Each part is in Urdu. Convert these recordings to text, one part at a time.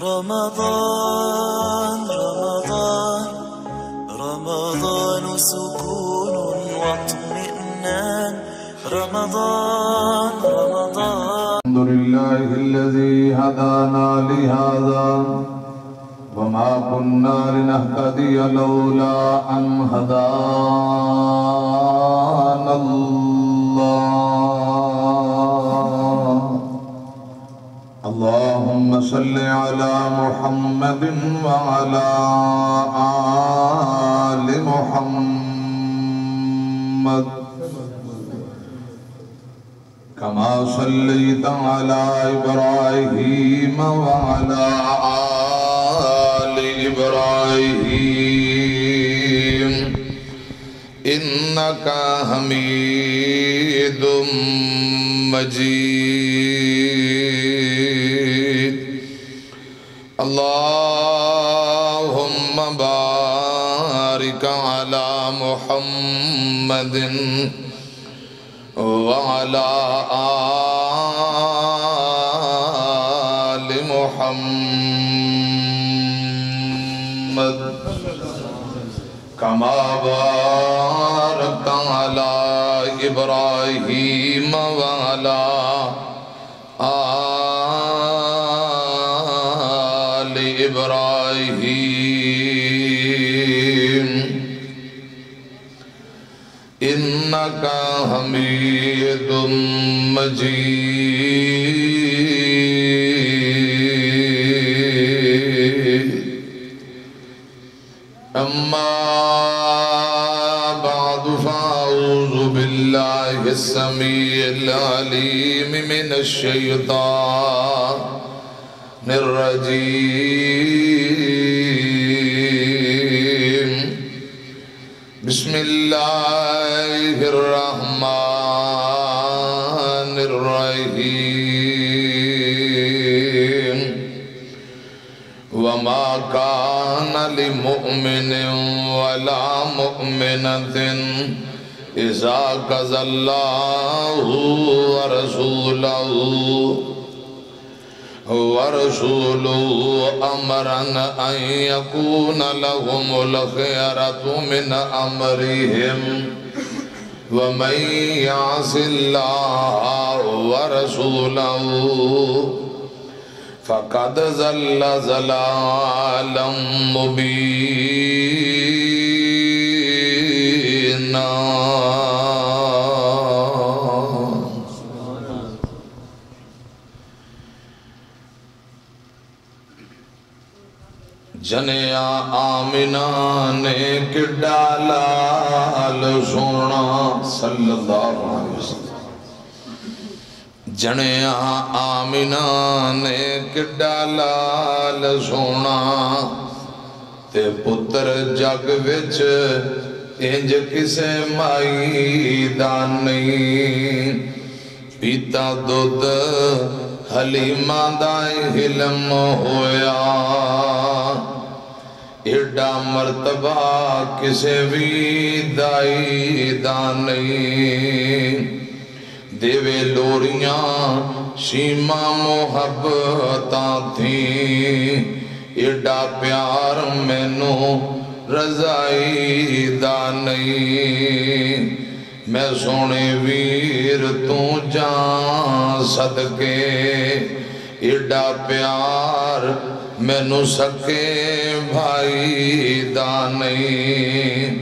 رمضان رمضان رمضان سكون واطمئنان رمضان رمضان. الحمد لله الذي هدانا لهذا وما كنا لنهتدي لولا أن هدانا الله. اللهم صل على محمد وعلى آل محمد كما صليت على إبراهيم وعلى آل إبراهيم إنك حميد مجيد. اللهم بارك على محمد وعلى آل محمد كما باركت على إبراهيم وعلى آل إبراهيم إنك حميد مجيد. أما بعد فأعوذ بالله السميع العليم من الشيطان الرجيم. بسم الله الرحمن الرحيم. وما كان لمؤمن ولا مؤمنة إذا قضى الله ورسوله أمرا أن يكون لهم الخيرة من أمرهم ومن يعص الله ورسوله فقد ضل ضلالا مبينا. جنیا آمنہ نے کڈا لال سونا صلی اللہ علیہ وسلم. جنیا آمنہ نے کڈا لال سونا تے پتر جگ وچ انج کسے مائی دا نہیں. پیتا دودھ حلیمہ دا علم ہویا ایڈا مرتبہ کسے بھی دائی دا نہیں. دیوے لوریاں شیمہ محبتاں تھیں ایڈا پیار مینو رضائی دا نہیں. میں سونے ویر تو جان صدقے ایڈا پیار مینو سکے بھائی دا نہیں.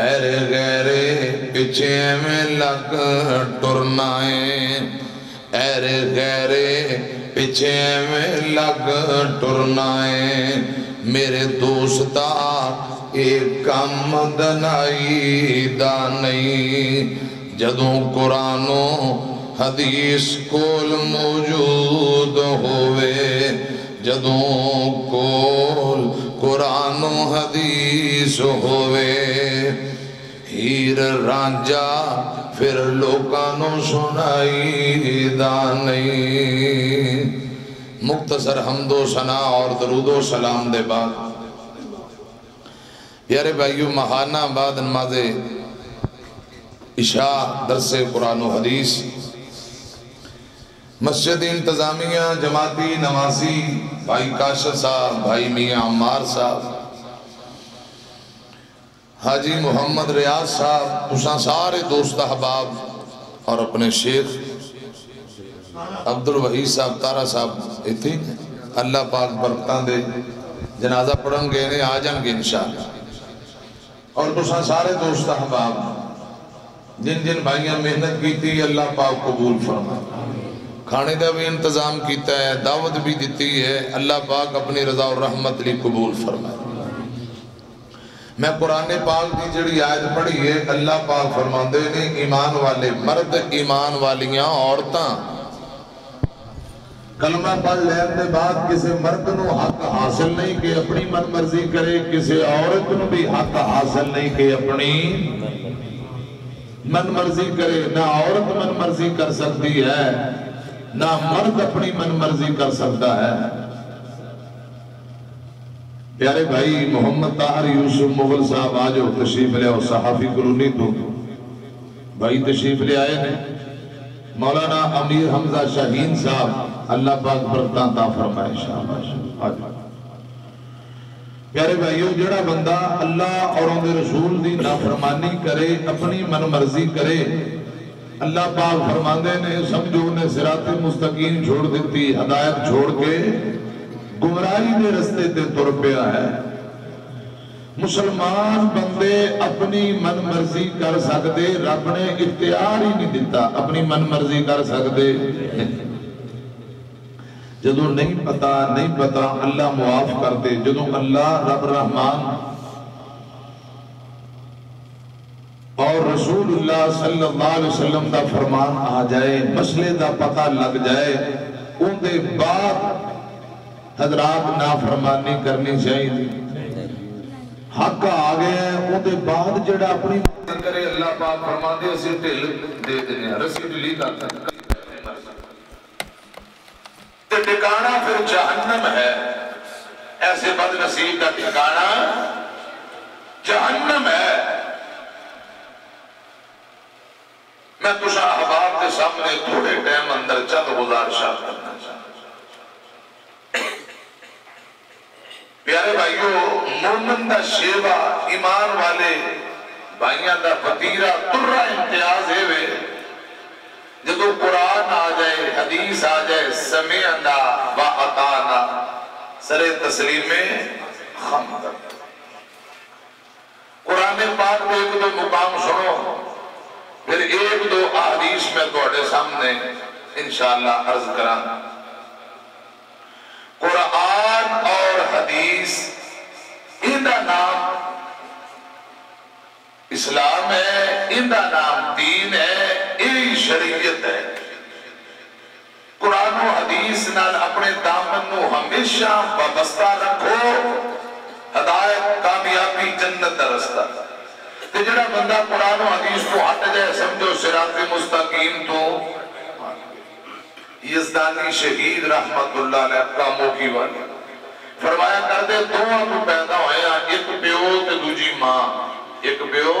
ایرے غیرے پچھے میں لگ ٹرنائے ایرے غیرے پچھے میں لگ ٹرنائے. میرے دوستا ایک کم دنائی دا نہیں. جدوں قرآن و حدیث کول موجود ہوئے جدوں کول قرآن و حدیث ہوئے ہیر رانجا پھر لوکانوں سنائی دا نہیں. مختصر حمد و ثنا اور درود و سلام دے بعد پیارے بھائیو ماہانہ بعد نماز عشاء درس قرآن و حدیث مسجد انتظامیہ جماعتی نمازی بھائی کاشف صاحب، بھائی میاں عمار صاحب، حاجی محمد ریاض صاحب، تساں سارے دوست احباب اور اپنے شیخ عبدالوحید صاحب تارا صاحب اتھی اللہ پاک برکتاں دے، جنازہ پڑھن گئے نے آ جان گے انشاءاللہ۔ اور تساں سارے دوست احباب جن جن بھائیاں محنت کی تھی اللہ پاک قبول فرمائے، کھانے دا بھی انتظام کیتا ہے، دعوت بھی دیتی ہے، اللہ پاک اپنی رضا اور رحمت لی قبول فرمائے۔ میں قرآن پاک دی جڑی آیت پڑھی ہے، اللہ پاک فرماندے نے ایمان والے مرد، ایمان والیاں عورتاں کلمہ پڑھ لین دے بعد کسی مرد نو حق حاصل نہیں کہ اپنی من مرضی کرے، کسی عورت نو بھی حق حاصل نہیں کہ اپنی من مرضی کرے۔ نہ عورت من مرضی کر سکتی ہے، نہ مرد اپنی من مرضی کر سکتا ہے۔ پیارے بھائی محمد طاہر یوسف مغل صاحب آجو تشریف لے آؤ، صحافی کلونی تو بھائی تشریف لے آئے نے۔ مولانا امیر حمزہ شاہین صاحب اللہ پاک برکتاں عطا فرمائے شاباش۔ پیارے بھائیو، جڑا بندہ اللہ اور ان رسول دی نافرمانی کرے، اپنی من مرضی کرے، اللہ پاک فرماندے نے سمجھو نے صراط مستقیم چھوڑ دیتی، ہدایت چھوڑ کے گمراہی دے رستے تے تر پیا ہے۔ مسلمان بندے اپنی من مرضی کر سکتے، رب نے اختیار ہی نہیں دیتا اپنی من مرضی کر سکتے۔ جدو نہیں پتا اللہ معاف کرتے، جدو اللہ رب رحمان اور رسول اللہ صلی اللہ علیہ وسلم دا فرمان آ جائے، مسئلے دا پتہ لگ جائے، ان دے بعد حضرات نافرمانی کرنی چاہیے۔ حق آ گئے ہیں، ان دے بعد جڑا اپنی کرے اللہ پاک فرما دے اسے ٹھل دے دینے، رسی ڈلی کرتا تے ٹھکانہ پھر جہنم ہے۔ ایسے بد نصیب کا ٹھکانہ جہنم ہے۔ میں کچھ احباب کے سامنے تھوڑے ٹائم اندر چند گزارشات کرنا چاہتا ہوں۔ پیارے بھائیو، مومن دا شیوا، ایمان والے بھائیاں دا فتیرہ ترہ امتیاز ہے وے، جدو قرآن آ جائے، حدیث آ جائے، سمعنا و اطعنا، سر تسلیم خم کرتا۔ قرآن پاک میں ایک دو مقام سنو، پھر ایک دو احادیث میں توڑے سامنے انشاءاللہ عرض کران۔ قرآن اور حدیث اندہ نام اسلام ہے، اندہ نام دین ہے، یہ شریعت ہے۔ قرآن و حدیث نال اپنے دامن نو ہمیشہ وابستہ رکھو، ہدایت، کامیابی، جنت دا رستہ۔ کہ جڑا بندہ قرآن و حدیث کو ہٹ جائے، سمجھو صراط مستقیم تو یزدانی شہید رحمت اللہ علیہ کاموں کی والی فرمایا کر دے، دعا کو پیدا ہویا، ایک پیو تے دوجی ماں، ایک پیو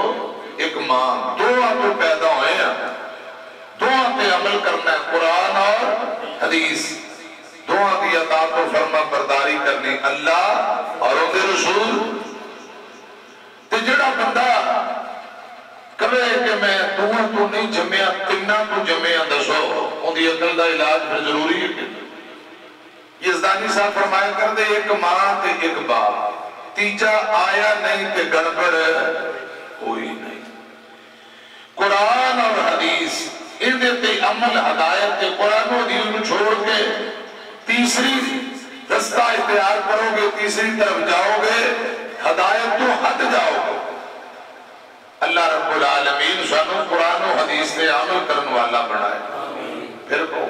ایک ماں، دعا کو پیدا ہویا، دعا تے عمل کرنا ہے، قرآن اور حدیث، دعا کی اطاعت و فرما برداری کرنی اللہ اور ان کے رسول۔ تے جڑا بندہ کبھے کہ میں دعا تو نہیں جمعہ تنہ تو جمعہ دسو، ان دی عقل دا علاج پھر ضروری ہے کہ یزدانی صاحب فرمایا کر دے، ایک ماں تے ایک باپ، تیجا آیا نہیں تے گڑبڑ کوئی نہیں۔ قرآن اور حدیث ان دیتے عمل ہدایت تے قرآن و حدیث کو چھوڑ کے تیسری رستہ اختیار کرو گے، تیسری طرف جاؤ گے، ہدایت تو ہٹ جاؤ گے۔ اللہ رب العالمین سانو قرآن و حدیث نے عمل کرنے والا بنائے۔ پھر کہو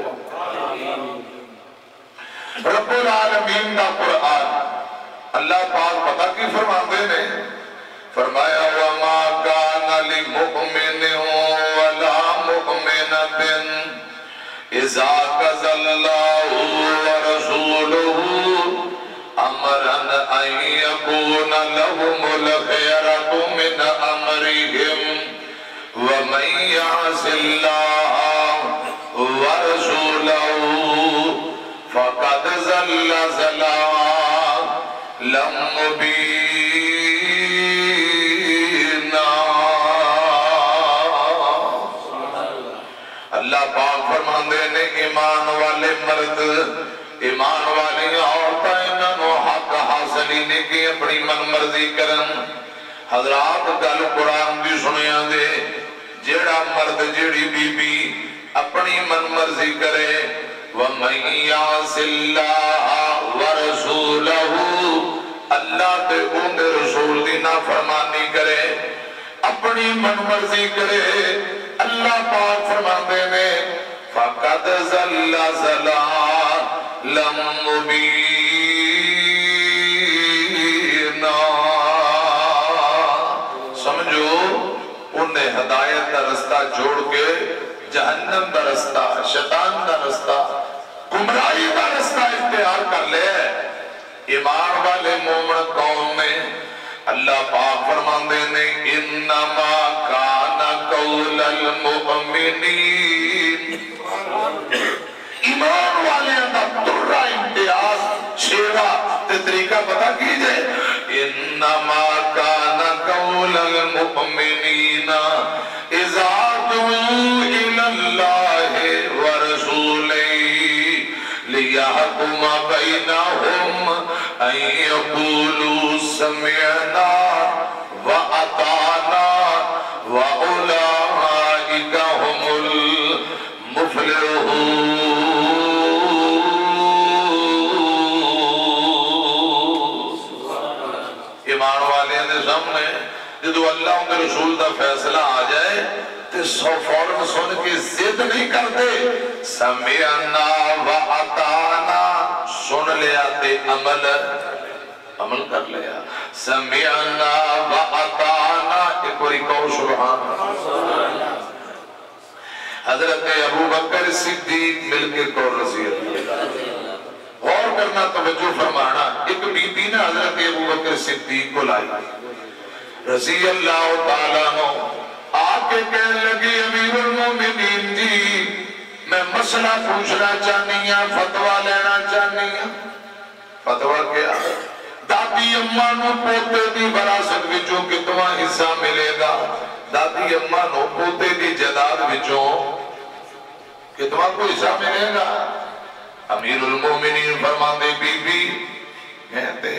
رب العالمین دا قرآن، اللہ پاک پتہ کی فرماندے نے فرمایا وَمَا كَانَ لِمُؤْمِنٍ وَلَا مُؤْمِنَةٍ إِذَا قَضَى اللَّهُ وَرَسُولُهُ أَمْرًا أَن يَكُونَ لَهُمُ الْخِيَرَةُ مِنْ أَمْرِهِمْ وَمَن يَعْصِ اللَّهَ وَرَسُولَهُ زلزلا لم مبینا. اللہ پاک فرماندے نے ایمان والے مرد ایمان والی عورتیں انہوں حق حاصل ہی نے کی اپنی من مرضی کرن. حضرات گل قرآن دی سنیاں دے جیڑا مرد جیڑی بی بی اپنی من مرضی کرے وَمَن يَعْصِ اللَّهَ وَرَسُولَهُ اللہ تے اون دے رسول دی نافرمانی کرے اپنی من مرضی کرے اللہ پاک فرماندے نے فَقَدْ ضَلَّ ضَلَالًا مُبِينًا. سمجھو انہیں ہدایت کا رستہ جوڑ کے جہنم کا رستہ شیطان کا رستہ گمراہی کا رستہ اختیار کر لے. ایمان والے مومن قوم میں اللہ پاک فرماندے نے انما کان قول المؤمنین. ایمان والے دا ترہ امتیاز شیرہ تے طریقہ پتہ کیجئے. انما کان قول المؤمنین اذا دعوا الى اللہ ورسولہ لیحکم بینہم ان یقولوا سمعنا واطعنا واولئک هم المفلحون. ایمان والے دے سامنے جدو اللہ ان کے رسول دا فیصلہ آ جائے تو فوراً سن کے ضد نہیں کرتے. سمعنا واطعنا سن لیا تے عمل کر لیا. سمعنا واطعنا ایک باری کہو سبحان اللہ. حضرت ابو بکر صدیق مل کے کہو رضی اللہ. غور کرنا توجہ فرمانا. ایک بی بی نے حضرت ابو بکر صدیق کو لائی رضی اللہ تعالیٰ عنہ آکے کہنے لگی امیر المومنین جی میں مسئلہ پوچھنا چاہنی ہوں فتوہ لینا چاہنی ہوں. فتوہ کیا؟ دادی اماں نو پوتے دی وراثت وچوں کتنا حصہ ملے گا؟ دادی اماں نو پوتے دی جائیداد وچوں کتنا کو حصہ ملے گا؟ امیر المومنین فرماندے بی بی کہتے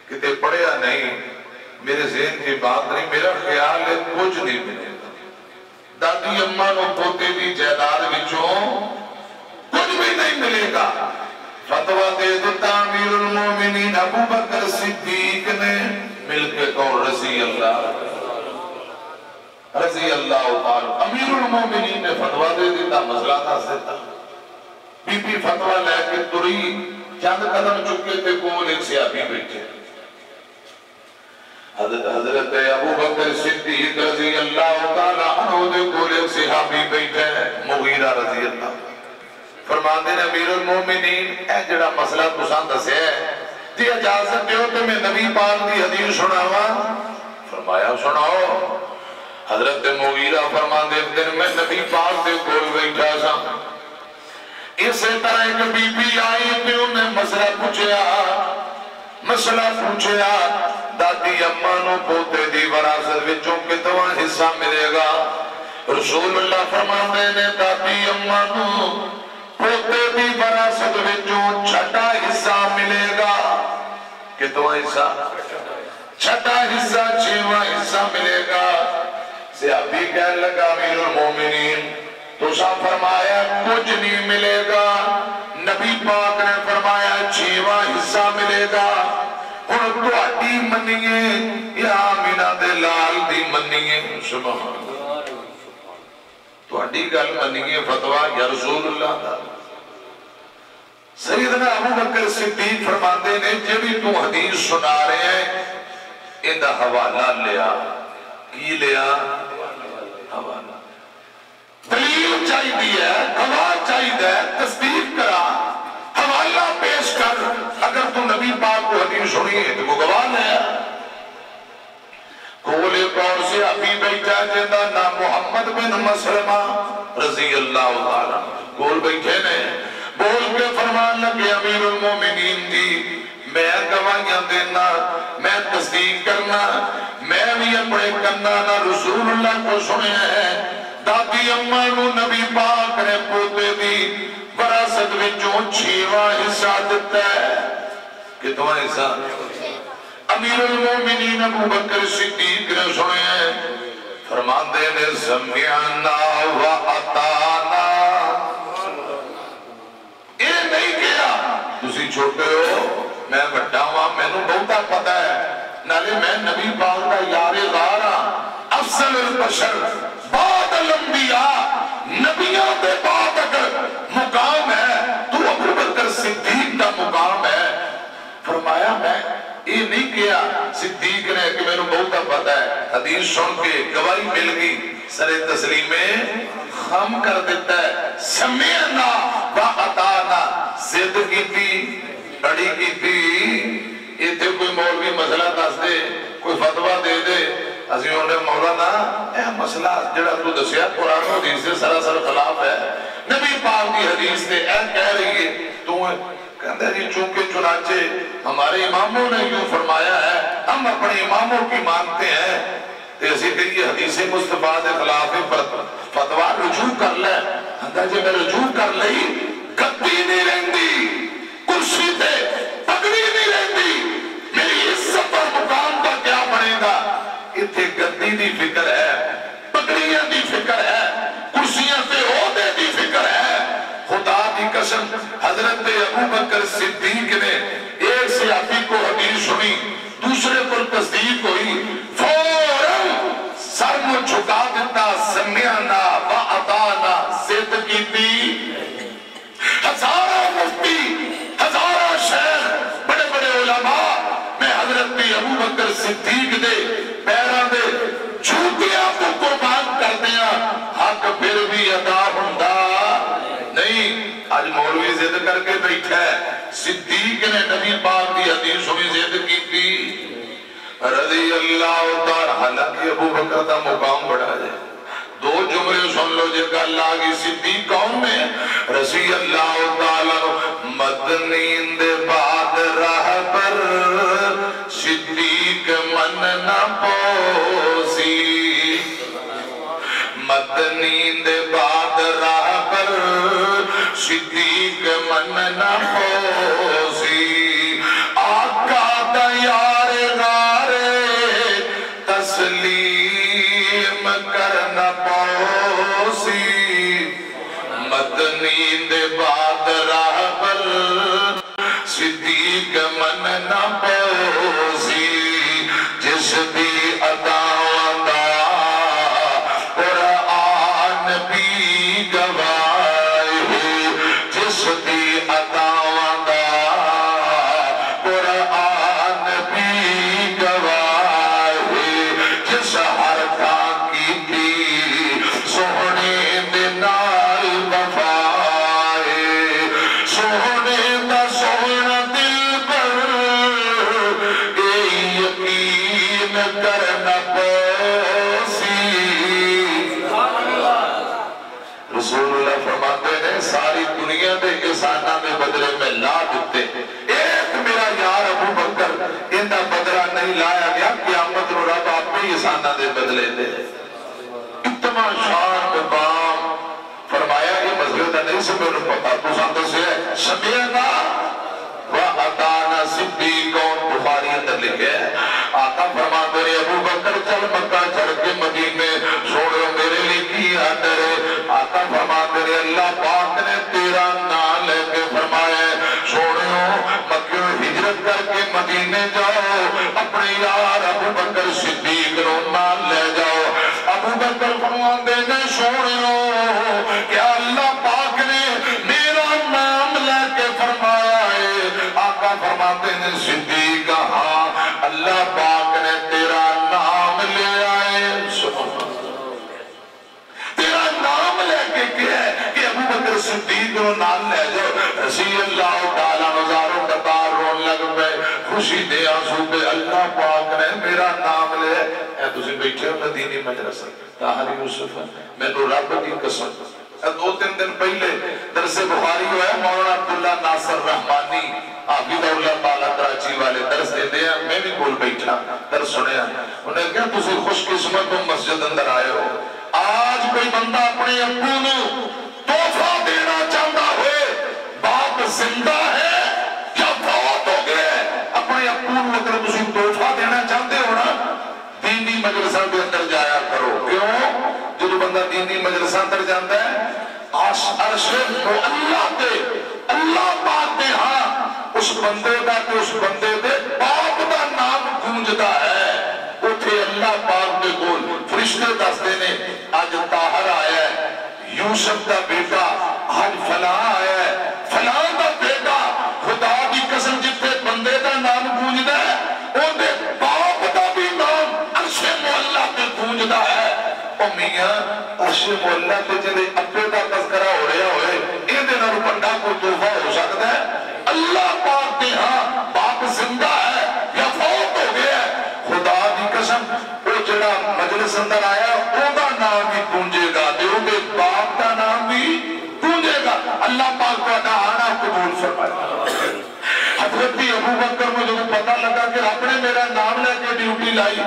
کتے پڑھیا نہیں میرے ذہن کی بات نہیں میرا خیال ہے کچھ نہیں ملے گا. دادی اماں نو پوتے دی جائیداد وچوں کچھ بھی نہیں ملے گا. فتوہ دے دیتا امیر المومنین ابو بکر صدیق نے مل کے کہو رضی اللہ تعالی. امیر المومنین نے فتوہ دے دیتا مسئلہ تھا سیتا. بی بی فتوہ لے کے تری چند قدم چکے تھے کول ایک سیابی بیٹھے. حضرت ابو بکر صدیق رضی اللہ تعالیٰ عنہ دے کول ایک صحابی بیٹھے مغیرہ رضی اللہ. فرماندے نے امیر المومنین اے جڑا مسئلہ تساں دسے جی اجازت دیو تو میں نبی پاک دی حدیث سناواں. فرمایا سناؤ. حضرت مغیرہ فرماندے دن میں نبی پاک دے کول بیٹھا سا. اسی طرح ایک بی بی آئی تے انہیں مسئلہ پوچھیا دادی اماں نو پوتے دی وراثت وچوں کتنا حصہ ملے گا؟ رسول اللہ فرماندے نے دادی اماں نو پوتے دی وراثت وچوں چھٹا حصہ ملے گا. کتنا حصہ؟ چھٹا حصہ چھواں حصہ ملے گا. صحابی کہنے لگا امیر المومنین تو سا فرمایا کچھ نہیں ملے گا. نبی پاک نے فرمایا چھواں حصہ ملے گا. اور تو اٹی منیے یا آمینہ دے لال دی منیے سبحان تو اٹی گل منیے فتوہ یا رسول اللہ دا. سیدنا ابو بکر صدیق فرماندے نے جبھی تو حدیث سنا رہے ہیں اندہ حوالہ لیا. کی لیا؟ حوالہ. دلیل چاہی دی ہے گواہ چاہی دی تصدیق کرا حوالہ پیش کر. اگر تو نبی پاک کو حدیث سنی ہے تو وہ گواہ لیا. کول ایک اور سے ابھی بیٹھا جیدہ نام محمد بن مسلمہ رضی اللہ تعالیٰ کول بیٹھے نے بول کے فرمان لگے امیر المومنین دی میں گواہیاں دینا میں تصدیق کرنا میں بھی اپنے کناں نہ رسول اللہ کو سنے ہیں دادی اماں نو نبی پاک نے پوتے دی وراثت وچوں 6واں حصہ دیتا ہے کتنا حصہ امیر المومنین ابو بکر صدیق نے سنے ہیں فرمان دے نے سمعنا و اطعنا اے نہیں کیا تسی چھوٹے ہو میں بڑا ہوں میں نو بہتا پتا ہے نالے میں نبی پاک کا یار غار ہاں افضل البشر بعد الانبیاء نبیوں کے بعد اگر مقام ہے تو ابو بکر صدیق کا مقام ہے فرمایا میں یہ نہیں کیا صدیق نے کہ میں نے بہتا پتا ہے حدیث سن کے گواہی مل گئی سر تسلیمیں خم کر دیتا ہے سمعنا و اطعنا زد کی تھی بڑی کی تھی یہ تھے کوئی مولوی مسئلہ دس دے کوئی فتوہ دے دے ازیوں نے مولانا اے مسئلہ جڑا تو دسیا قرآن و حدیث سے سراسر خلاف ہے نبی پاک کی حدیث سے اے کہہ رہی ہے تو کہتے ہیں چونکہ چنانچہ ہمارے اماموں نے یوں فرمایا ہے ہم اپنے اماموں کی مانتے ہیں تو اسی کہ یہ حدیث مصطفیٰ کے خلاف فتوہ رجوع کر لے اندازے میں رجوع کر لئی گدی نہیں رہندی کرسی تے پگڑی نہیں رہندی میری عزت اور مقام کا کیا بنے گا اتھے گدی دی فکر ہے پگڑیاں دی فکر ہے کرسیاں تے عہدے دی فکر ہے خدا دی قسم حضرت ابو بکر صدیق نے ایک صحابی کو حدیث سنی دوسرے پر تصدیق ہوئی فوراً سر میں جھکا دیتا سمعنا و اطعنا زد کی تھی ہزارہ مفتی ہزارہ شیخ بڑے بڑے علماء میں حضرت ابو بکر صدیق دے پیروں دے جھوٹیاں کو قربان کر دیا حق پھر بھی ادا ہوندا نہیں آج مولوی زد کر کے بیٹھا ہے صدیق نے نبی پاک دی حدیث سنی زد کی تھی رضی اللہ تعالی حالانکہ ابو بکر دا مقام بڑھا جائے دو جملے سن لو جے کہ اللہ کی صدیق کون میں رضی اللہ تعالی مدنین دے بعد راہ پر صدیق من نہ پوسی مدنین دے بعد راہ پر صدیق من نہ پوسی آقا دا یار غارے تسلیم کرنا پوسی مدنین دے بعد راہ پر صدیق من نہ پوسی جس دی عطاواں دا قرآن بھی گواہ جس دی عطاواں دا قرآن بھی گواہ جس ہر کام کی تھی سونے دے نال وفائے سونے دا سونا دل پر اے یقین کرنا پوسی رسول اللہ فرماتے ہیں ساری دنیا دے احساناں دے بدلے میں لا دیتے ایک میرا یار ابو بکر اندہ بدلہ نہیں لایا گیا قیامت رو رب آپ بھی احساناں دے بدلے دے اتنا شان مقام فرمایا یہ مسئلہ دا نہیں سمجھے پتا تو سانتا سے ہے سمعنا و اطعنا صدیق اور بخاری اندر لکھے آقا فرماتے ہیں ابو بکر چل مکہ چڑھ کے مدینے چھوڑو میرے لئے کی آدر آقا فرماتے ہیں اللہ پاک نے تیرا نام لے کے فرمائے چھوڑو مکہ ہجرت کر کے مدینے جاؤ اپنے یار ابو بکر صدیق نو نام لے جاؤ ابو بکر فرماتے ہیں چھوڑو کیا اللہ پاک نے میرا نام لے کے فرمایا ہے آقا فرماتے ہیں صدیق ہاں اللہ پاک نے تیرا نام لے آئے تیرا نام لے کے کیا ہے کہ ابو بکر صدیق نو نام لے جاؤ رضی اللہ تعالیٰ نظاروں قطار رون لگ پہ خوشی دے آنسو پہ اللہ پاک نے میرا نام لے اے تُسے بیٹھے ہو مدینی مجلس طاہر یوسف میں نو رب کی قسم 2-3 دن پہلے درس بخاری ہوا ہے، مولانا عبداللہ ناصر رحمانی حافظ اللہ تعالیٰ کراچی والے درس دے دیا، میں بھی کول بیٹھا درس سنیا، انہیں کہا تسی خوش قسمت ہو مسجد اندر آئے ہو، آج کوئی بندہ اپنے ابو نو تحفہ دینا چاہتا ہوئے، باپ زندہ ہے یا فوت ہو گئے، اپنے ابو نو اگر تسی تحفہ دینا چاہتے ہو نا، دینی مجلسہ کے اندر جایا کرو، کیوں؟ جو بندہ دینی مجلسہ اندر جانتا ہے، عرش اللہ دے، اللہ پاک دے ہاں اس بندے دا کہ اس بندے دے باپ دا نام گونجدا ہے، اٹھے اللہ پاک دے کول فرشتے دستے نے آج طاہر آیا ہے، یوسف دا بیٹا آج فلاں آیا ہے، فلاں دا بیٹا، خدا دی قسم جتے بندے دا نام گونجدا ہے او دے باپ دا بھی نام عرش معلیٰ تے گونجدا ہے۔ او میاں عرش معلیٰ تے جدے ابے دا تذکرہ ہو رہا ہوئے اے دے نال بڑا کوئی تحفہ ہو سکتا ہے؟ اللہ پاک دے ہاں باپ زندہ ہے یا فوت ہو گیا ہے، خدا دی قسم وہ جڑا مجلس اندر آیا او دا نام بھی گونجے گا، دیو دے باپ دا نام بھی گونجے گا۔ اللہ پاک کو ادا آنا قبول فرمائے۔ حضرت ابو بکر کو جو پتہ لگا کہ رب نے میرا نام لے کے ڈیوٹی لائی،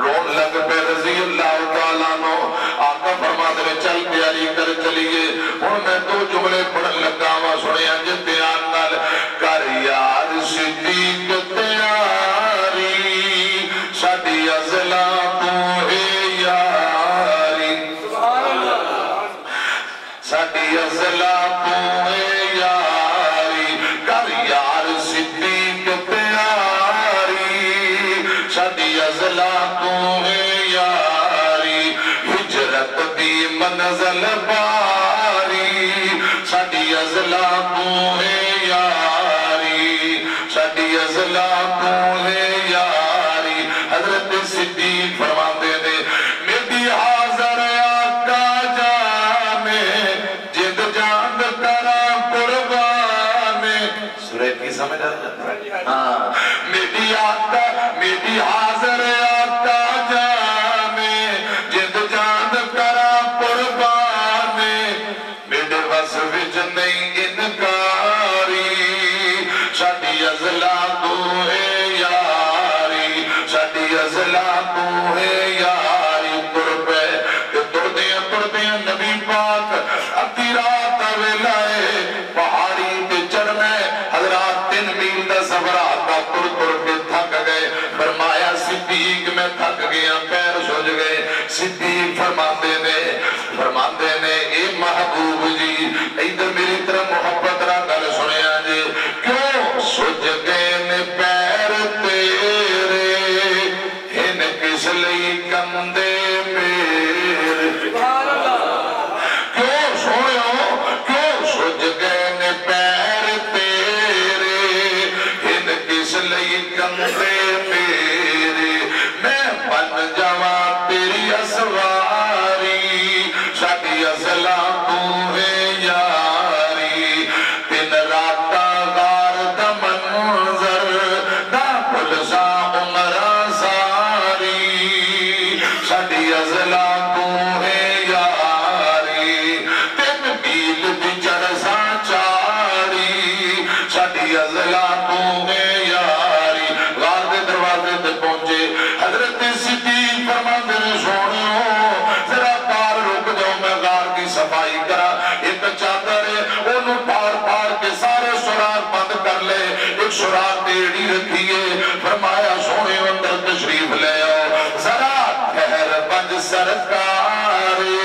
رون لگ پہ رضی اللہ تعالیٰ نو، آقا فرماتے ہیں چل تیاری کر چلیے، اور میں دو جملے پڑھن لگا ہوا سنے انجل دیان نال، کر یار صدیق تیاری، ساڑی ازلا تو ہے یاری، ساڑی ازلا تو ہے یاری، کر یار صدیق تیاری، ساڑی ازلا تو ہے یاری، ہجرت دی منزل باری، ساڑی ازلا تو ہے یاری، ساڑی ازلا تو ہے یاری۔ حضرت صدیق فرماتے نے میری حاضر آقا جانے جد جان کرا قربانے، سورہ کی سمجھ آتا ہاں، میری آقا میری حاضر آقا جانے جد جان کرا قربانے، میرے بس وچ نہیں انکاری، ساڑی ازلا تو ہے یاری، ساڑی ازلا تو ہے یاری۔ تردیاں نبی پاک ادھی رات ویلا ہے، پہاڑی تے چڑھنا ہے، حضرات 3 میل دا سفر آتا تر کے تھک گئے، فرمایا صدیق میں تھک گیا، پیر سوج گئے، صدیق فرماندے نے اے محبوب جی ادھر میری طرح محبت نہ گل سنیا جی، کیوں سوج گئے نے پیر تیرے، ان کس لئی کندے میرے، کیوں سونے ہو کیوں سوج گئے نے پیر تیرے، ان کس لئی کندے میرے، میں بن جاواں تیری اسواری، ساڑی ازلا تو ہے یاری، 3 راتاں غار دا منظر دا پلسا عمرہ ساری، ساڑی ازلا تو ہے یاری، 3 میل دی چڑھسا چاڑی، ساڑی ازلا تو ہے یاری۔ غار دے دروازے تے پہنچے، حضرت صدیق فرماندے نے سونے ہو ذرا پار رک جاؤ، میں غار کی صفائی کرا، ایک چادر ہے انہوں پار کے سارے سراغ بند کر لے، ایک سراغ ٹیڑھی رکھیے، فرمایا سونے اندر تشریف لے آؤ، ذرا ٹھہر بنج سرکارے،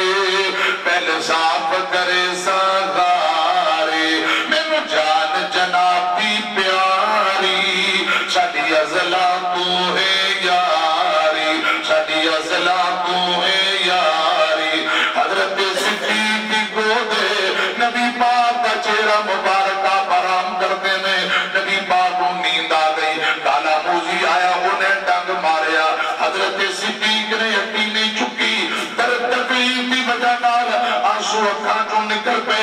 پہلے صاف کرے ساغارے، میں جان جناب دی پیاری، ساڑی ازلا تو ہے یاری، ساڑی ازلا تو ہے یاری۔ حضرت صدیق کی گودے نبی پاک کا چہرہ مبارکہ برام کرتے ہیں، نبی پاک کو نیند آ گئی، کالا موزی آیا انہیں ڈنگ ماریا، حضرت صدیق نے ہڈی نہیں چکی، درد تکلیف دی وجہ نال آنسو اکھاں چوں نکل پے،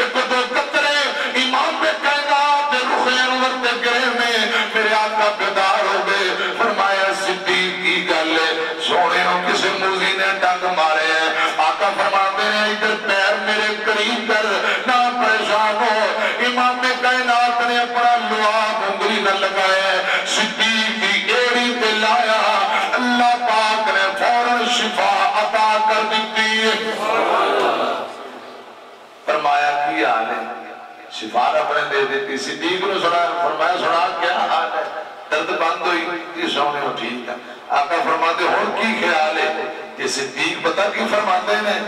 1-2 قطرے امام پہ کائنات رخ انور تے گرے میں میرے آقا بیدار ہو گئے، فرمایا صدیق کی گل ہے، سونے ہو کسی موزی نے ڈنگ مارے ہیں، آقا فرماتے ہیں ادھر پیر میرے قریب شفا رب نے دے دیتی صدیق نے سنا فرمایا سنا کیا حال ہے درد بند ہوئی یہ سونے ہو ٹھیک ہے آقا فرماتے ہوں کی خیال ہے یہ صدیق پتہ کی فرماتے ہیں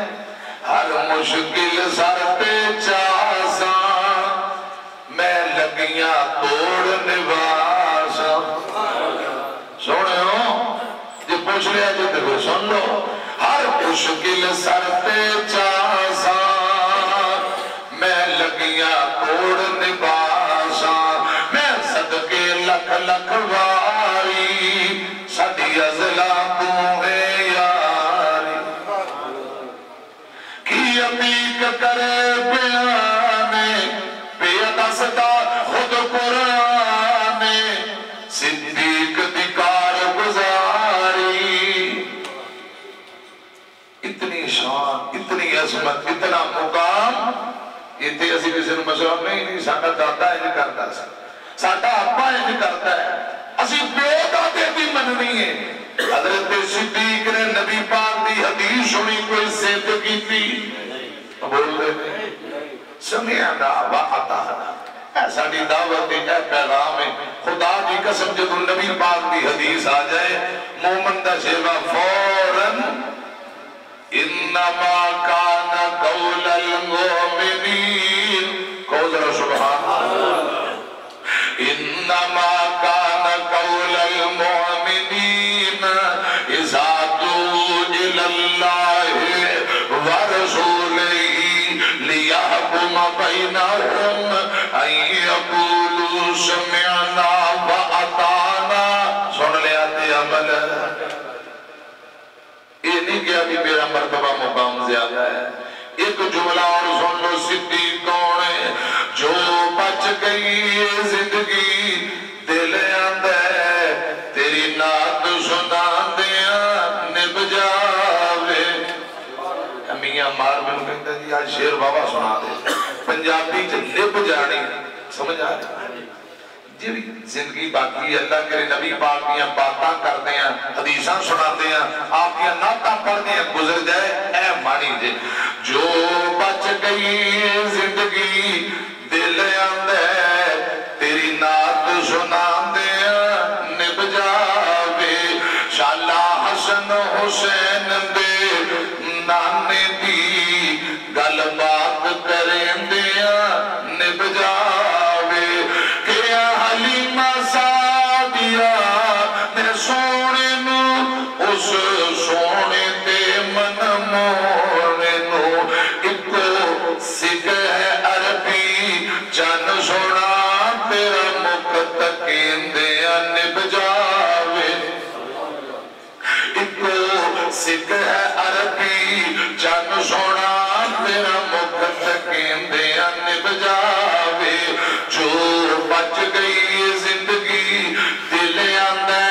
ہر مشکل سر پہ چاساں میں لگیاں توڑ نواساں سونے ہو جو پوچھ لیا جو دیکھو سن لو ہر مشکل سر پہ چاساں میں لگیاں توڑ نواساں میں صدقے لکھ لکھ واری سڈی ازلا تو ہے یاری کی عتیق کرے بیانے بے دستا خود قرآن صدیق دی کار گزاری اتنی شان اتنی عظمت اتنا مقام اتنے اسی کسی نے مشہور نہیں ساڈا دادا انج کرتا ساڈا ابا انج کرتا ہے اسی پیو دادے بھی مننی ہے حضرت صدیق نے نبی پاک دی حدیث سنی کوئی زد کیتی بول دے سمعنا وأطعنا ایسا دی دعوت ہے پیغام ہے خدا کی قسم جب نبی پاک دی حدیث آ جائے مومن دا شیوا فوراً انما کان قول المؤمنین قول سبحان اللہ انما کان قول المؤمنین اذا دعوا الی اللہ ورسولہ لیحکم بینہم ان یقولوا سمعنا وأطعنا سن لیا تے عمل یہ نہیں کیا کہ میرا مرتبہ مقام زیادہ ہے ایک جملہ اور سن لو صدیق کون ہے جو بچ گئی زندگی دل آندے تیری نات سنا دیا نب جاوے میاں مار میں کہتا جی آج شیر بابا سنا دے پنجابی چ نب جانی سمجھ آ رہی جی زندگی باقی اللہ کے نبی پاک دیاں باتاں کرتے ہیں حدیثاں سناتے ہیں آپ دیاں ناتاں پڑھتے ہیں گزر جائے اے مانی جے جو بچ گئی زندگی دل آندے تیری نات سناندے نب جاوے شالا حسن حسین دے نانے دی گل بات کریں دیا نب جاوے کہ حلیمہ سادیا میں سونے نو اس سونے تے من مونے نو ایکو سکھ ہے عربی چن سونا تیرا مقتقین دیا نب جاوے ایکو سکھ ہے عربی چن سونا تیرا مقتقین دیا نب جاوے جو بچ گئی زندگی دل آندے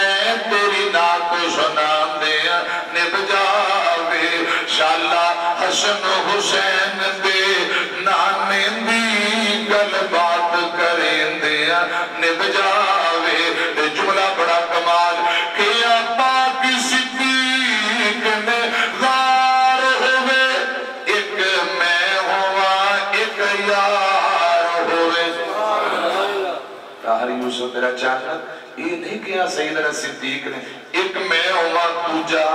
تیری نات سنا دیا نب جاوے شالا حسن حسین دے نانے دی گل بات کریں دیا نب جاوے جملہ بڑا کمال کہ ابا کی صدیق نے غار ہوئے ایک میں ہوا ایک یار ہوئے کہا یوسف میرا چاہتا یہ نہیں کیا سیدنا صدیق نے ایک میں ہوا دوجا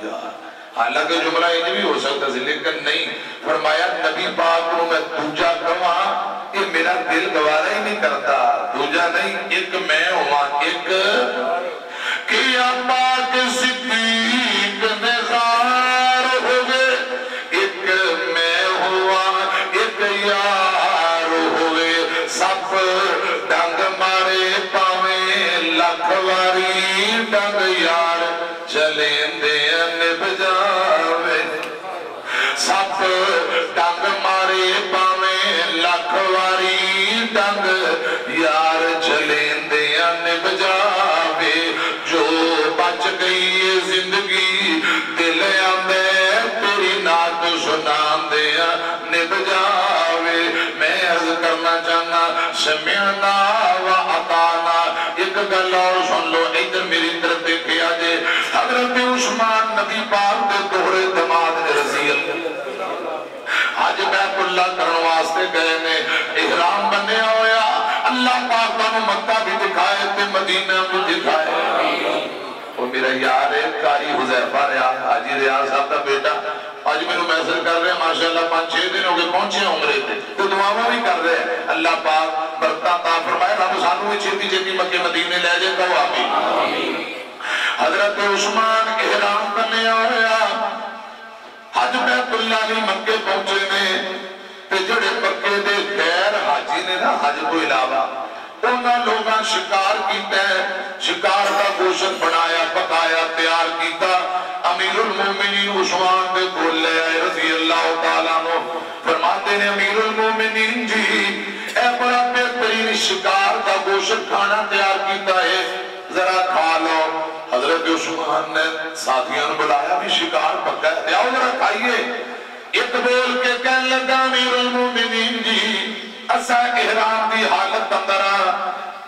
یار حالانکہ جملہ یہ بھی ہو سکتا ہے لیکن نہیں فرمایا نبی پاک کو میں دوجا کہاں یہ میرا دل گوارا ہی نہیں کرتا دوجا نہیں ایک میں ہوا ایک کہ ابا کے صدیق نے غار ہوئے ایک میں ہوا ایک یار ہوئے سب ڈنگ مارے پاویں لکھ واری ڈنگ یار چلیں دے نب جاوے سب ڈنگ مارے پاویں لکھ واری ڈنگ یار چلیں دے نب جاوے جو بچ گئی زندگی دل آندے تیری نات سنا دیا نب جاوے میں عرض کرنا چاہنا سمعنا وأطعنا ایک گل اور سن لو ادھر میری طرف دیکھے آجے حضرت عثمان نبی پاک دے دوہرے دماد رضی اللہ آج بیت اللہ کرنے واسطے گئے نے احرام بنے ہویا اللہ پاک تانوں مکہ بھی دکھائے تے مدینہ بھی دکھائے وہ میرا یار ہے قاری حذیفہ حاجی ریاض صاحب کا بیٹا آج میں میسر کر رہے ہیں ماشاءاللہ 5-6 دن ہو گئے پہنچے عمرے تھے تو دعاواں بھی کر رہے ہیں اللہ پاک برکتاں عطا فرمائے رب سانوں بھی چھتی چھتی مکے مدینے لے جائے کہو آمین حضرت عثمان احرام کرنے آیا حج بیت اللہ علی مکے پہنچے نے تے جڑے مکے دے غیر حاجی نے نا حج کو علاوہ انہاں لوگاں شکار کیتا ہے شکار کا گوشت بنایا پکایا تیار کیتا امیر المومنین عثمان دے بول لے آئے رضی اللہ تعالیٰ عنہ فرماتے ہیں امیر المومنین جی اے بڑا بہترین شکار کا گوشت کھانا تیار کیتا ہے ذرا کھا لو حضرت عثمان نے ساتھیاں نے بلایا بھی شکار پکا ہے آؤ ذرا کھائیے ایک بول کے کہنے لگا امیر المومنین جی اسا احرام دی حالت اندر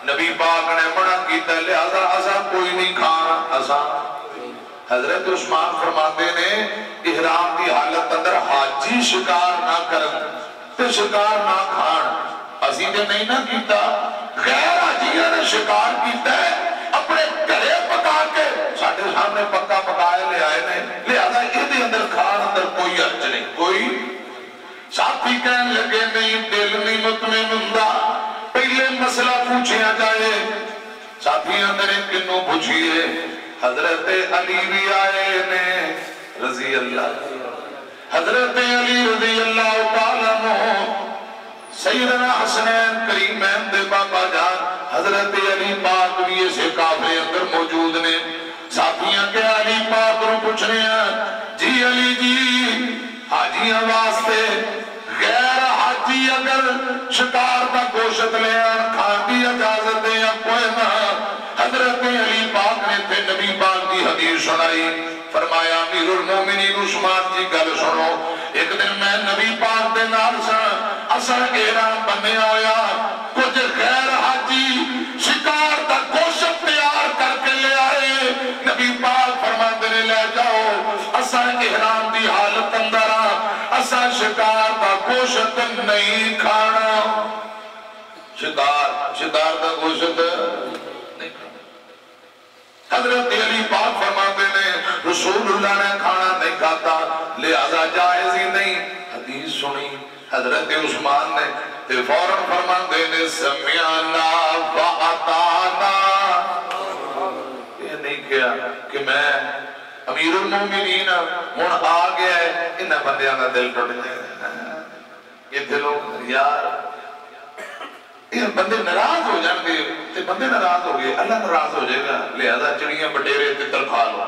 نبی پاک نے منع کیتا لہذا اسا کوئی نہیں کھانا اسا حضرت عثمان فرماتے نے احرام دی حالت اندر حاجی شکار نہ کرن تے شکار نہ کھان اسی نے نہیں نہ کیتا غیر حاجیاں نے شکار کیتا ہے اپنے گھرے پکا کے ساڑھے سامنے پکا پکائے لے آئے نے لہذا یہ دے اندر کھان اندر کوئی حرج نہیں کوئی ساتھی کہنے لگے نہیں دل نہیں مطمئن ہوندا پہلے مسئلہ پوچھیا جائے ساتھی اندر کنوں پوچھئے حضرت علی بھی آئے نے رضی اللہ حضرت علی رضی اللہ تعالیٰ عنہ سیدنا حسنین کریمین دے بابا جان حضرت علی پاک بھی اسے کعبے اندر موجود نے ساتھیاں کے علی پاک رو پوچھ رہے ہیں جی علی جی حاجیاں واسطے غیر حاجی اگر شکار کا گوشت لے آن کھان دی اجازت ہے یا کوئی نہ حضرت علی پاک نے تھے نبی پاک دی حدیث سنائی فرمایا امیر المومنین عثمان جی گل سنو ایک دن میں نبی پاک دے نال اثر احرام بننے آیا کچھ غیر حاجی شکار کا گوشت تیار کر کے لے آئے نبی پاک فرماتے نے لے جاؤ اثر احرام دی حالت اندر اثر شکار کا گوشت نہیں کھانا شکار کا گوشت حضرت علی پاک فرماتے نے رسول اللہ نے کھانا نہیں کھاتا لہذا جائز ہی نہیں حدیث سنی حضرت عثمان نے تے فوراً فرماتے نے سمعنا وَأَطَعْنَا یہ نہیں کیا کہ میں امیر المومنین ہون آ گیا ہے انہاں بندیاں کا دل ٹوٹ جائے یہ دلوں یار یہ بندے ناراض ہو جان گے تے بندے ناراض ہو گئے اللہ ناراض ہو جائے گا لہذا چڑیاں بٹیرے تتر کھا لو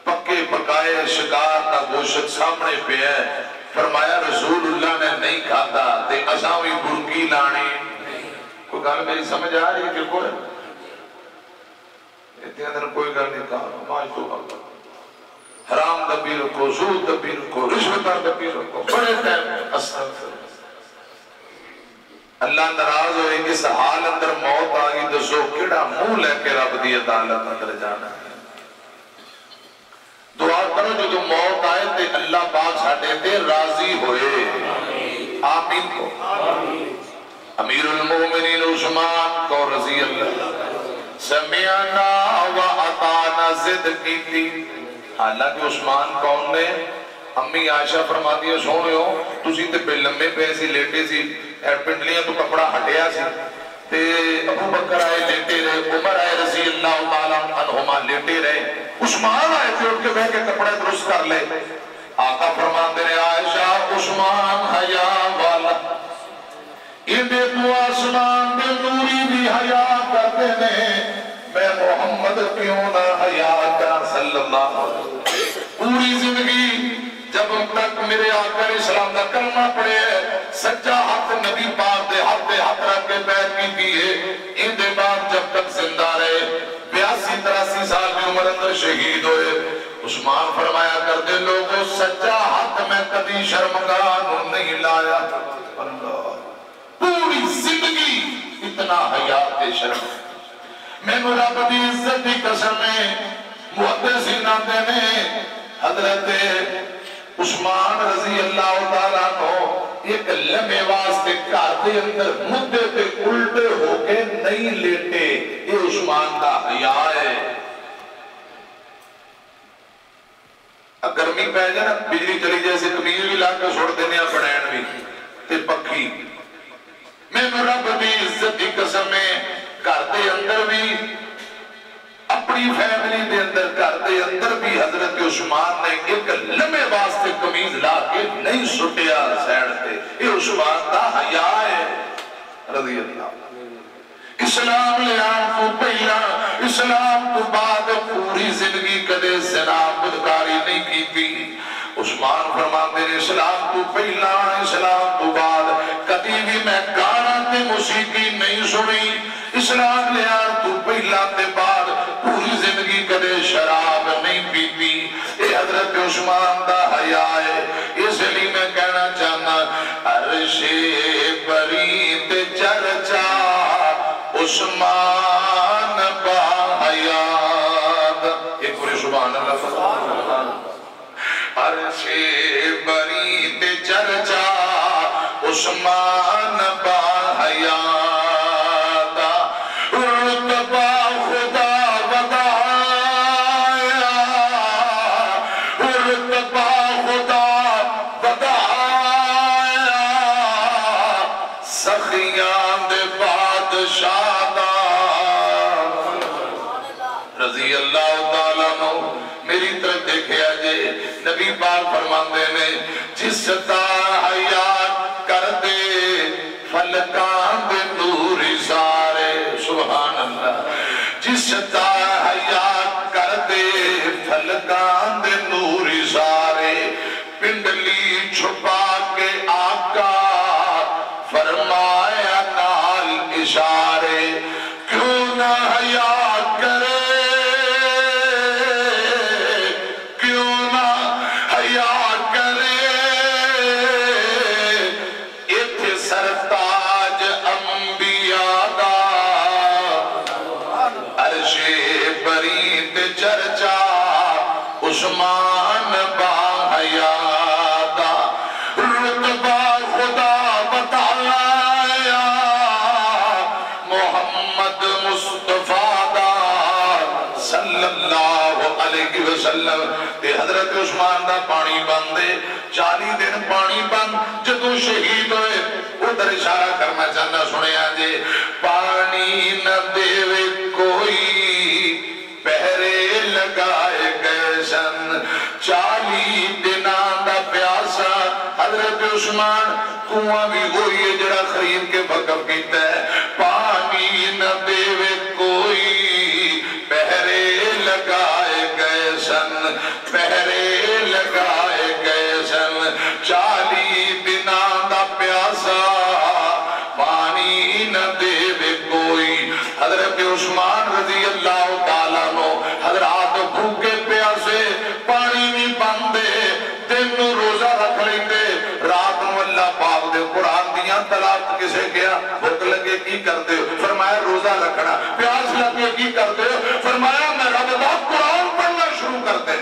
پکے پکائے شکار کا گوشت سامنے پہ ہے فرمایا رسول اللہ نے نہیں کھاتا تے اساں وی برکی لانی کوئی گل میری سمجھ آ رہی ہے کہ کوئی اتنے اندر کوئی گل نہیں کہا ماج تو بھگتا حرام دبی رکھو سود دبی رکھو رشوتہ دبی رکھو بڑے ٹائم استغفر اللہ ناراض ہوئے کہ اس حال اندر موت آگی دسو کیڑا منہ لے کے رب دی عدالت اندر جانا ہے دعا کرو جو تو موت آئے تے اللہ پاک ساڑھے تے راضی ہوئے آمین کو امیر المومنین عثمان کو رضی اللہ سمعنا وَأَطَعْنَا زد کی تھی حالانکہ عثمان کون نے امی عائشہ فرماتی ہے سونے ہو تُسی تے بے لمبے پہ سی لیٹے سی پنڈلیاں تو کپڑا ہٹیا سی تے ابو بکر آئے لیٹے رہے عمر آئے رضی اللہ تعالیٰ عنہما لیٹے رہے عثمان آئے تھے اٹھ کے بہ کے کپڑے درست کر لے آقا فرماتے ہیں عائشہ عثمان حیا والا یہ دیکھو آسمان دے نوری بھی حیا کرتے ہیں میں محمد کیوں نہ حیا کرا صلی اللہ علیہ وسلم پوری زندگی جب تک میرے آقا علیہ السلام کا کلمہ پڑے سچا حق نبی پاک دے ہاتھ رکھ کے بیعت کی دیئے ان دے بعد جب تک زندہ رہے 82-83 سال کی عمر اندر شہید ہوئے عثمان فرمایا کرتے لوگوں سچا حق میں کبھی شرمگاہ نہیں لایا پوری زندگی اتنا حیات شرم میں رب دی عزت کی قسم میں محدثین آتے نے حضرت عثمان رضی اللہ تعالیٰ عنہ ایک لمحے واسطے گھر دے اندر مدے پہ الٹے ہو کے نہیں لیٹے، یہ عثمان کا حیا ہے۔ گرمی پہ جائے نا بجلی چلی جیسے قمیض بھی لا کے چھوڑ دینے بنین بھی تے پکھی، میں رب دی عزت دی قسم ہے گھر دے اندر بھی اپنی فیملی دے اندر گھر دے اندر بھی حضرت عثمان نے ایک لمحے واسطے قمیض لا کے نہیں سٹیا سیڑ تے، یہ عثمان دا حیا ہے رضی اللہ۔ اسلام لے آن تو پہلا اسلام تو بعد پوری زندگی کدے زنا بدکاری نہیں کی تھی۔ عثمان فرماتے ہیں اسلام تو پہلا اسلام تو بعد کدی بھی میں گانا تے موسیقی نہیں سنی، اسلام لے آن تو پہلا تے بعد پوری زندگی کدے شراب نہیں پیتی، یہ حضرت عثمان دا حیا ہے۔ اس لیے میں کہنا چاہنا عرش بری تے چرچا عثمان با حیات، ایک پوری سبحان اللہ فرمان، عرش بری تے چرچا عثمان با حیات، رتبہ خدا ودایا، رتبہ خدا ودایا، سخیان دے بادشاہ رضی اللہ تعالیٰ عنہ۔ میری طرف دیکھے آجے نبی پاک فرماندے نے جس تا حیات کر دے فلکان دے نوری سارے، سبحان اللہ، جس تا حیات کر دے فلکان دے نوری سارے، پنڈلی چھپا کے آقا فرمایا نال اشارے، کیوں نہ حیات کرے، کیوں نہ حیات کرے، اتھ سرتاج انبیاء دا، عرش بری تے چرچا عثمان با حیات، رتبہ خدا بتایا محمد مصطفیٰ دا صلی اللہ علیہ وسلم، تے حضرت عثمان دا پانی بندے 40 دن پانی بند، جدو شہید ہوئے ادھر اشارہ کرنا چاہنا سنے آجے، پانی نہ دیوے کوئی پہرے لگائے گئے سن، 40 دنان دا پیاسا حضرت عثمان کنواں بھی ہوئی ہے جڑا خرید کے وقف کیتا ہے، پانی نہ دیوے کوئی پہرے لگائے گئے سن، پہرے لگائے گئے سن، 40 دنان دا پیاسا پانی نہ دیوے کوئی۔ حضرت عثمان رضی اللہ تعالیٰ عنہ حضرات بھوکے پیاسے پانی بھی بندے، دن روزہ رکھ لیتے، رات نو اللہ پاک دے قرآن دیاں تلاوت کسے کیا، بھوک لگے کی کر دے، فرمایا روزہ رکھنا، پیاس لگے کی کر دے، فرمایا میں رب دا قرآن پڑھنا شروع کر دے۔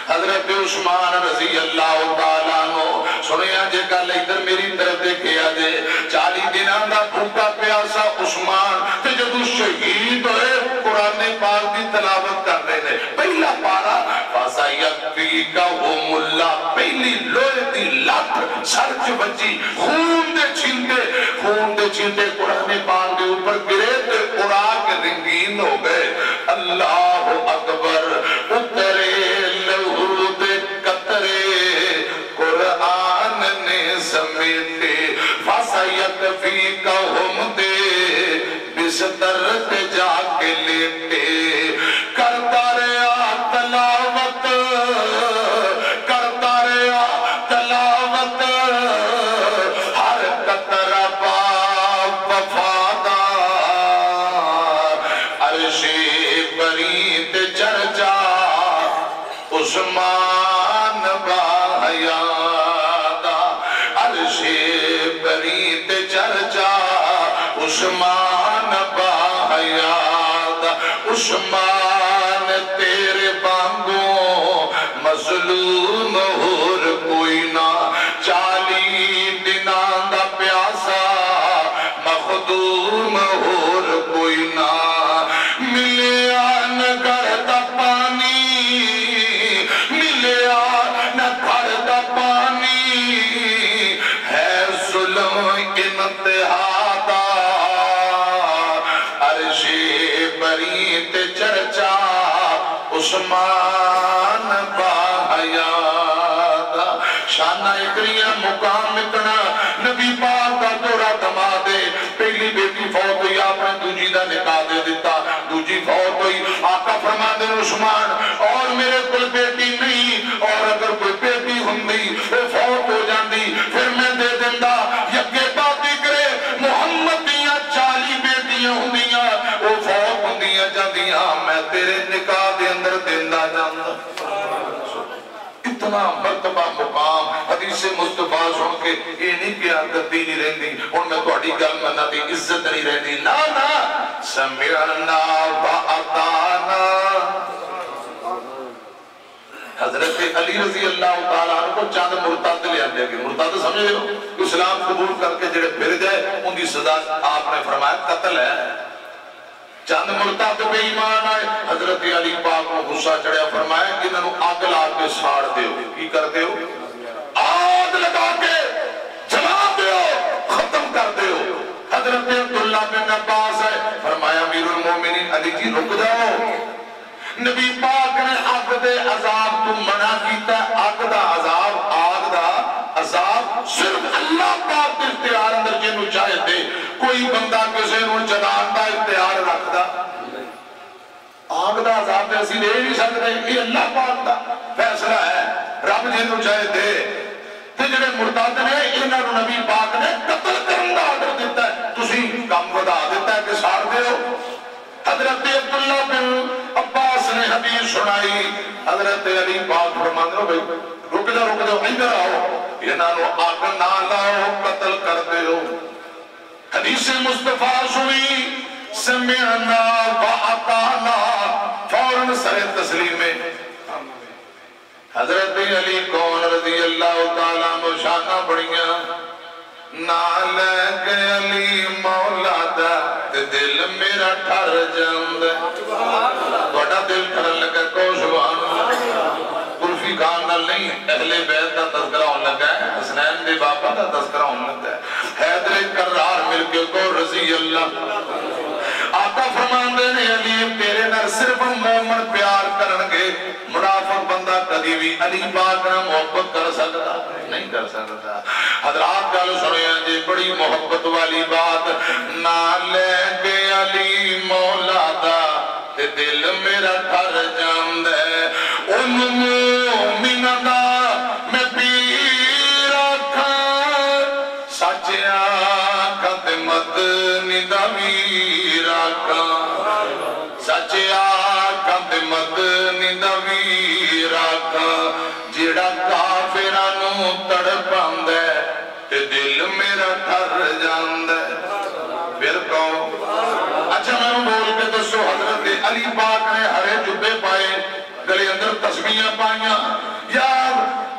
حضرت عثمان رضی اللہ تعالیٰ عنہ سنیا جے کل ادھر میری طرف دیکھے آجے 40 دنوں دا بھوکا پیاسا عثمان تے جدو شہید ہوئے قرآن پاک دی تلاوت کر رہے نے، پہلا پارا فَسَيَكْفِيكَهُمُ اللَّهُ، پہلی لوہے دی لٹ سرچ بچی، خون دے چھینٹے قرآن پاک دے اوپر گرے تے اڑا کے رنگین ہو گئے، اللہ اکبر، اترے لہو دے قطرے قرآن نے سمیتے، فَسَيَكْفِيكَهُمْ دے بستر تے جا کے لیتے، کرتا رہا تلاوت، کرتا رہا تلاوت، ہر قطرہ باپ وفادار، عرش بری تے چرچا عثمان با حیات، عرش بری تے چرچا عثمان با حیات، عثمان تیرے بانگوں مظلوم ہور کوئی نہ 40 دناں دا پیاسا مخدوم ہور کوئی نہ ملیا نہ گھر دا پانی ملیا نہ گھر دا پانی ہے ظلم انتہا دا عرش بری تے چرچا عثمان باحیادا شانہ اکریہ مقام اتنا نبی پاک دا دورہ دما دے پہلی بیٹی فوت ہوئی آپ نے دوجی دا نکاح دے دیتا دوجی فوت ہوئی آقا فرما دے عثمان اور میرے کوئی بیٹی نہیں اور اگر کوئی بیٹی ہوندی وہ فوت ہو جاندی پھر میں دے دیندہ یکے باتی کرے محمد دیاں 40 بیٹیاں ہوندیاں وہ فوت ہوندیاں جاندیاں میں تیرے نکاح دے اندر دیندہ جاندہ اتنا مرتبہ مقام حدیث مصطفیٰ سن کے یہ نہیں کہ عادتی نہیں رہندی ان میں تو اڈی گل منہ دی عزت نہیں رہندی نا نا سمعنا وعطانا حضرت علی رضی اللہ تعالیٰ عنہ کو چاند مرتد لے آنے گے مرتد سمجھے ہو اسلام قبول کر کے جڑے پھر جائے ان کی سزا آپ نے فرمایا قتل ہے چند مرتد بے ایمان آئے حضرت علی پاک کو غصہ چڑھیا فرمایا کہ انہوں آگ لا کے ساڑ دیو کی کر دیو آگ لگا کے جلا دیو ختم کر دیو حضرت عبداللہ بن عباس ہے فرمایا امیر المومنین علی جی رک جاؤ نبی پاک نے آگ دے عذاب تو منع کیتا ہے آگ دا عذاب صرف اللہ پاک دے اختیار اندر جنہوں چاہے دے کوئی بندہ کسے نو جنان دا اختیار رکھ دا آگ دا عذاب دے اسی دے نہیں سکتے یہ اللہ پاک دا فیصلہ ہے رب جنہوں چاہے دے تے جنہیں مرتاد نے انہاں نو نبی پاک نے قتل کرن دا آرڈر دیتا ہے تسی کم ودا دیتا ہے کہ ساڑ دے ہو حضرت عبداللہ بن عباس نے حدیث سنائی حضرت علی پاک فرمان دو بھئی رک جاؤ ادھر آؤ انہاں نو آگ نہ لاؤ قتل کر دے ہو حدیث مصطفیٰ سنی سمعنا وعطانا فوراً سر تسلیم میں حضرت علی کون رضی اللہ تعالیٰ عنہ شانہ بڑھیاں نالک علی مولا دا دل میرا ٹھر جاند بڑا دل ٹھرن لگا کو سبحان اللہ قلفی خان نال نہیں اہل بیت دا تذکرہ ہون لگا ہے حسنین دے بابا دا تذکرہ ہون لگا ہے حیدر کرار مل کے کو رضی اللہ آقا فرمان دے نے علی تیرے نر صرف مومن پیار کرنگے منافق بندہ کدی بھی علی پاک نہ محبت کر سکتا نہیں کر سکتا حضرات گل سنیا جی بڑی محبت والی بات نہ لے کے علی مولا دا تے دل میرا ٹھر جاند ہے ان مومن دا میں پیر آکھاں سچ آکھاں تے مدنی دا ویر آکھاں سچ آکھاں تے مدنی دا ویر آکھاں جیڑا کافرانو تڑپاند ہے تے دل میرا ٹھر جاند ہے پھر کہو اچھا میں بول کے دسو حضرت علی پاک نے ہرے جبے پائے گلے اندر تسبیحاں پائیاں یا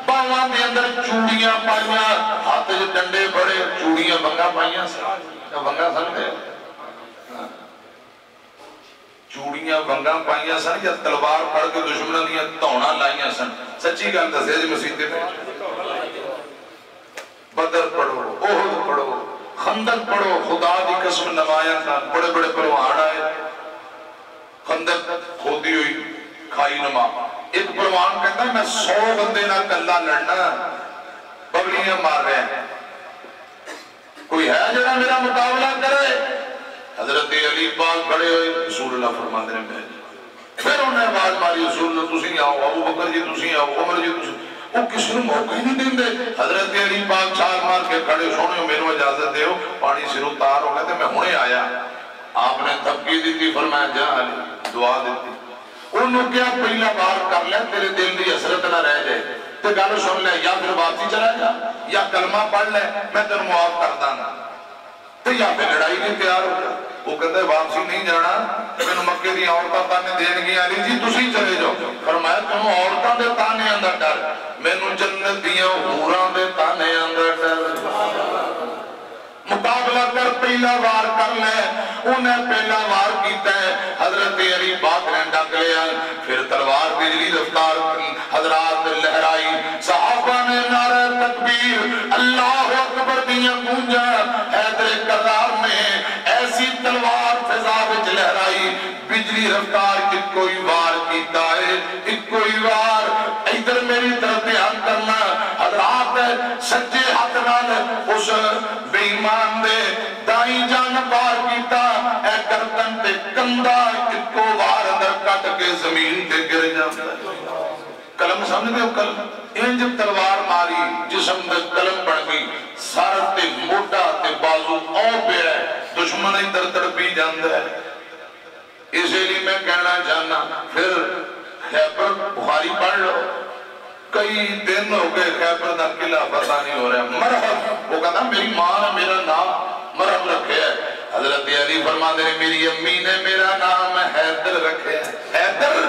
باواں دے اندر چوڑیاں پائیاں ہاتھ جو ڈنڈے بڑے چوڑیاں بنگا پائیاں کیا بنگا سن گئے چوڑیاں بنگا پائیاں سن یا تلوار پڑھ کے دشمنوں دیا توڑا لائیاں سن سچی گل دسے جی مسیح پہ بدر پڑھو احد پڑھو خندق پڑھو خدا دی قسم نمایاں کان بڑے بڑے پروان آئے خندق کھودی ہوئی کھائی نما ایک پروان کہتا ہے میں 100 بندے نہ کلا لڑنا ببلیاں مار رہے ہیں کوئی ہے جنہا میرا مقابلہ کرے حضرت علی پاک کھڑے ہوئے رسول اللہ فرماتے ہیں پھر انہیں آواز ماری رسول اللہ تسی آؤ ابو بکر جی تسی آؤ عمر جی تسی وہ کسی نے موقع ہی نہیں دیں دے حضرت علی پاک چھال مار کے کھڑے سونے میرے اجازت دے ہو پانی سے اتار ہو گئے تھے میں ہونے آیا آپ نے تبکی دیتی فرمایا جا علی دعا دیتی انہوں کیا پہلا بار کر لیں تیرے دل دی حسرت نہ رہ جائے تو گالو سن لے یا پھر واپسی چلا جا یا کلمہ پڑھ لے میں تنہوں معاف کر دانا تو یا پھر لڑائی بھی تیار ہو جائے وہ کہتے واپسی نہیں جانا میں مکے دی عورتاں تانے دین گیا علی جی تسی چلے جاؤ فرمایا تم عورتاں دے تانے اندر ڈر میں جنت دیاں حوراں دے تانے اندر ڈر مقابلہ کر پہلا وار کر لے انہیں پہلا وار کیتا ہے حضرت علی پاک نے ڈک لیا پھر تلوار بجلی رفتار حضرات لہرائی صحابہ نے نعرہ تکبیر اللہ اکبر دیاں گونجا حیدر کرار نے ایسی تلوار فضا وچ لہرائی بجلی رفتار کوئی وار کیتا ہے کوئی وار ادھر میری طرف دھیان کرنا حضرات سجے ہاتھ نال اس بے ایمان دے دائیں جان پار کیتا اے گردن تے کندھا کو وار اندر کٹ کے زمین تے گر جاتا قلم سمجھ دے قلم ان جب تلوار ماری جسم دے قلم بن گئی سر تے موٹا تے بازو او پہ ہے دشمن ادھر تڑپی جاندا ہے اسی لیے میں کہنا چاہنا پھر خیبر بخاری پڑھ لو کئی دن ہو گئے خیبر دا قلعہ پتہ نہیں ہو رہا مرحب وہ کہتا میری ماں نے میرا نام مرحب رکھے ہے حضرت علی فرما دے میری امی نے میرا نام حیدر رکھے ہے حیدر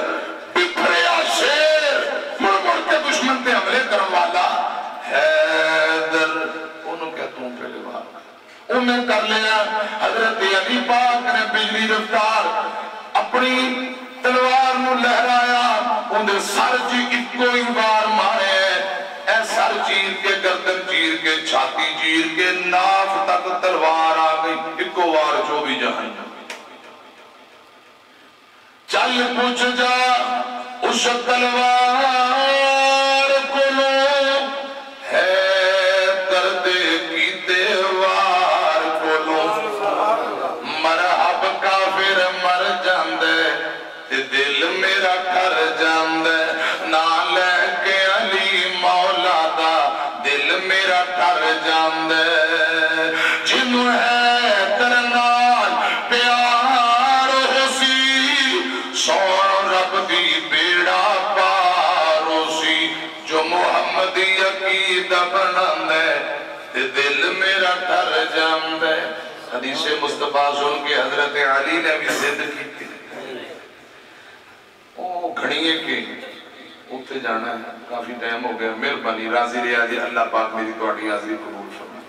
بپھریا شیر مڑ مڑ کے دشمن تے حملے کرن والا حیدر انہوں کہتا ہوں پہلے بات انہیں کر لیا حضرت علی پاک نے بجلی رفتار اپنی تلوار نو لہرایا انہیں سر جی کوئی بار مارے اے سر چیر کے گردن چیر کے چھاتی چیر کے ناف تک تلوار آ گئی ایکو وار جو بھی جہاں چل پوچھ جا اس تلوار کو لو ہے درد کی دیوار کو لو مرحب کافر مر جاندے دل میرا کر جاندے نہ لے کے علی مولا دا دل میرا کر جاندے جنوں ہے کرنال پیار ہو سی سون رب دی بیڑا پار ہو سی جو محمدی عقیدہ بناندے دل میرا کر جاندے حدیث مصطفیٰ سن کے حضرت علی نے بھی ضد کی تھی گھڑیے کے اتھے جانا ہے کافی ٹائم ہو گیا مہربانی راضی رہا جی اللہ پاک میری توڑی حاضری قبول فرمائے